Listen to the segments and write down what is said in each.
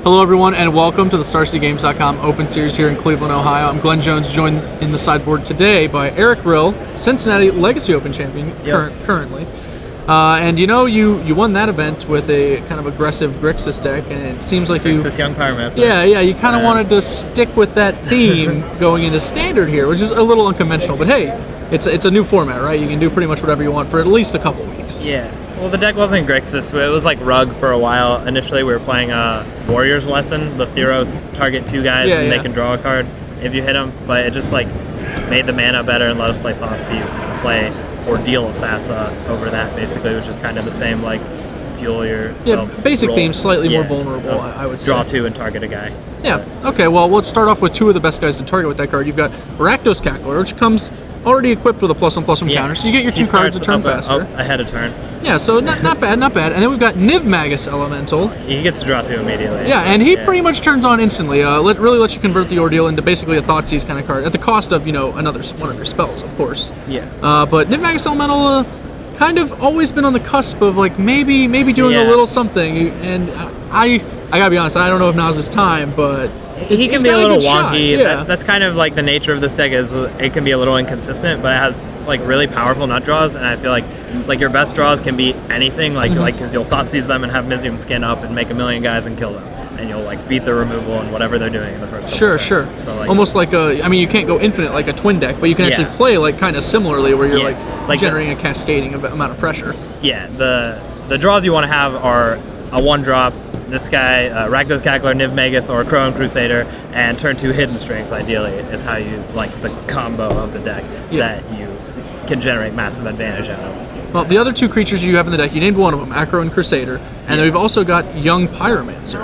Hello everyone and welcome to the StarCityGames.com Open Series here in Cleveland, Ohio. I'm Glenn Jones, joined in the sideboard today by Eric Rill, Cincinnati Legacy Open champion currently. And you know, you won that event with a kind of aggressive Grixis deck, and it seems like Grixis young Pyromancer. Yeah, you kind of wanted to stick with that theme going into Standard here, which is a little unconventional, but hey, it's a new format, right? You can do pretty much whatever you want for at least a couple weeks. Yeah. Well, the deck wasn't Grixis. It was like Rug for a while. Initially, we were playing Warrior's Lesson. The Theros target two guys, and they can draw a card if you hit them. But it just like made the mana better and let us play Thoughtseize to play Ordeal of Thassa over that, basically, which is kind of the same, like fuel yourself. Yeah, basic theme, slightly more vulnerable, I would say. Draw two and target a guy. Yeah. Okay. Well, let's start off with two of the best guys to target with that card. You've got Rakdos Cackler, which comes already equipped with a +1/+1 counter, so you get your two cards a turn faster. Ahead of turn. Yeah, so not bad. And then we've got Niv Magus Elemental. He gets to draw two immediately. Yeah, and he pretty much turns on instantly. Really lets you convert the Ordeal into basically a Thoughtseize kind of card, at the cost of, another one of your spells, of course. Yeah. But Niv Magus Elemental kind of always been on the cusp of like maybe doing a little something, and I gotta be honest, I don't know if now's his time, but he can be a little wonky. Yeah. That's kind of like the nature of this deck, is it can be a little inconsistent, but it has like really powerful nut draws, and I feel like your best draws can be anything, like because you'll Thoughtseize them and have Mizium Skin up and make a million guys and kill them, and you'll like beat the removal and whatever they're doing in the first couple turns. So like, almost like you can't go infinite like a twin deck, but you can actually play like kind of similarly, where you're like generating a cascading amount of pressure. Yeah, the draws you want to have are a 1-drop. This guy, Rakdos Cackler, Niv Magus, or Crone Crusader, and turn 2 Hidden Strings, ideally, is how you like the combo of the deck that you can generate massive advantage out of. Well, the other two creatures you have in the deck, you named one of them, Acro and Crusader, and then we've also got Young Pyromancer.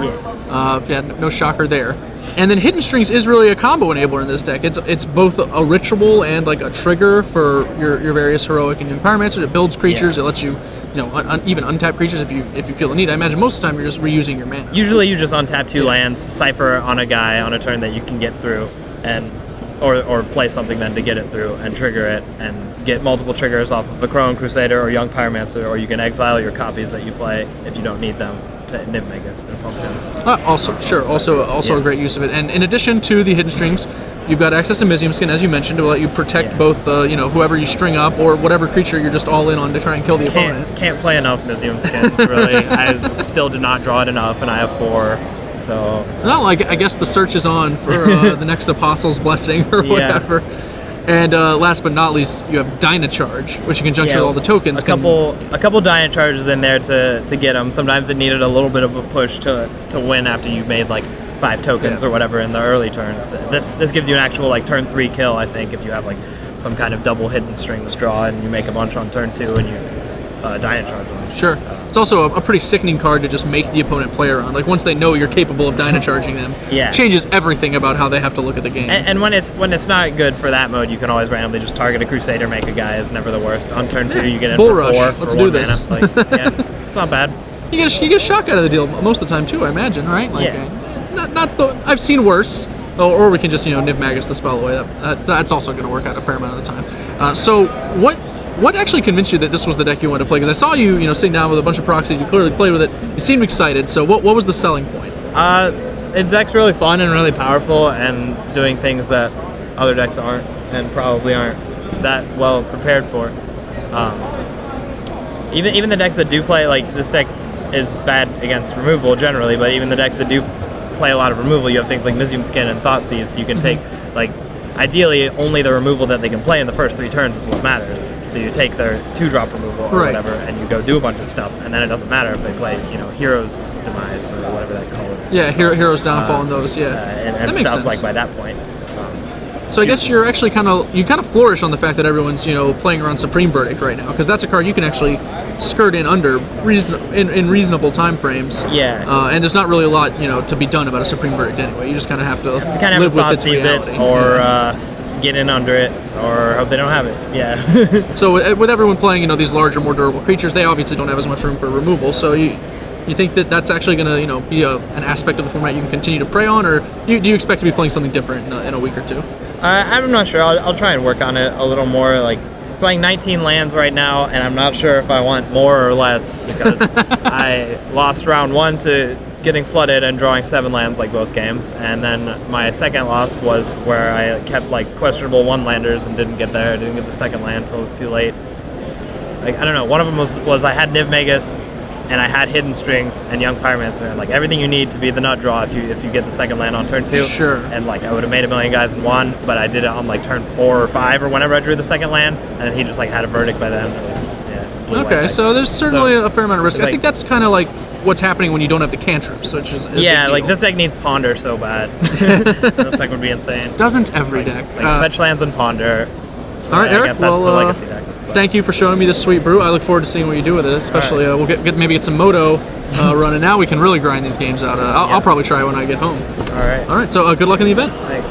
No shocker there. And then Hidden Strings is really a combo enabler in this deck. It's both a ritual and like a trigger for your various heroic and Young Pyromancer. It builds creatures. It lets you even untap creatures if you feel the need. I imagine most of the time you're just reusing your mana. Usually you just untap 2 lands, Cypher on a guy on a turn that you can get through, and or play something then to get it through and trigger it, and get multiple triggers off of a Crone Crusader or Young Pyromancer, or you can exile your copies that you play if you don't need them to Niv Magus and pump them. Also a great use of it. And in addition to the Hidden Strings, you've got access to Mizium Skin, as you mentioned, to let you protect both, whoever you string up or whatever creature you're just all in on to try and kill the opponent. Can't play enough Mizium Skins, really. I still did not draw it enough, and I have 4. So. No, I guess the search is on for the next Apostle's Blessing or whatever. And last but not least, you have Dyna Charge, which you can junction with all the tokens. A couple Dyna Charges in there to get them. Sometimes it needed a little bit of a push to win after you made like 5 tokens or whatever in the early turns. This gives you an actual like turn 3 kill, I think, if you have like some kind of double Hidden Strings draw and you make a bunch on turn 2 and you Dyna Charge them. Sure. It's also a pretty sickening card to just make the opponent play around. Like once they know you're capable of Dyna Charging them, changes everything about how they have to look at the game. And when it's not good for that mode, you can always randomly just target a Crusader, make a guy. Is never the worst. On turn 2, you get in Bull for Rush. 4 Let's for do 1 this. mana. It's not bad. You get a shock out of the deal most of the time too, I imagine, right? Like, I've seen worse. Or we can just Niv Magus the spell away. That's also going to work out a fair amount of the time. So what actually convinced you that this was the deck you wanted to play? Because I saw you sitting down with a bunch of proxies. You clearly played with it. You seemed excited. So what was the selling point? The deck's really fun and really powerful, and doing things that other decks aren't, and probably aren't that well prepared for. Even the decks that do play, like this deck is bad against removal generally, but even the decks that do play a lot of removal, you have things like Mizium Skin and Thoughtseize, so you can take ideally only the removal that they can play in the first 3 turns is what matters. So you take their 2-drop removal or whatever, and you go do a bunch of stuff, and then it doesn't matter if they play, Hero's Demise or whatever they call it. Yeah, Hero's Downfall and those, and that makes sense. Like by that point. So I guess you're actually kind of flourish on the fact that everyone's playing around Supreme Verdict right now, because that's a card you can actually skirt in under in reasonable time frames. And there's not really a lot to be done about a Supreme Verdict anyway. You just kind of have to live with its reality. Or get in under it, or hope they don't have it. So with everyone playing these larger, more durable creatures, they obviously don't have as much room for removal. So you think that that's actually going to be an aspect of the format you can continue to prey on, or do you expect to be playing something different in a week or 2? I'm not sure. I'll try and work on it a little more. Like playing 19 lands right now, and I'm not sure if I want more or less, because I lost round 1 to getting flooded and drawing 7 lands like both games. And then my second loss was where I kept like questionable 1-landers and didn't get there. I didn't get the second land until it was too late. Like, I don't know. One of them was I had Niv Magus, and I had Hidden Strings and Young Pyromancer, and like everything you need to be the nut draw if you get the second land on turn 2. Sure. And like I would have made a million guys in 1, but I did it on like turn 4 or 5 or whenever I drew the second land, and then he just like had a verdict by then. It was blue-white Okay, deck. so there's certainly a fair amount of risk. like- I think that's kind of like what's happening when you don't have the cantrips, which is a big like deal. this deck needs Ponder so bad. This deck would be insane. Doesn't every deck? Like fetch lands and Ponder. All right, I Eric. guess that's Well, the legacy deck. But- thank you for showing me this sweet brew. I look forward to seeing what you do with it. Especially, we'll maybe get some Moto running. Now we can really grind these games out. I'll probably try when I get home. All right. All right. So good luck in the event. Thanks.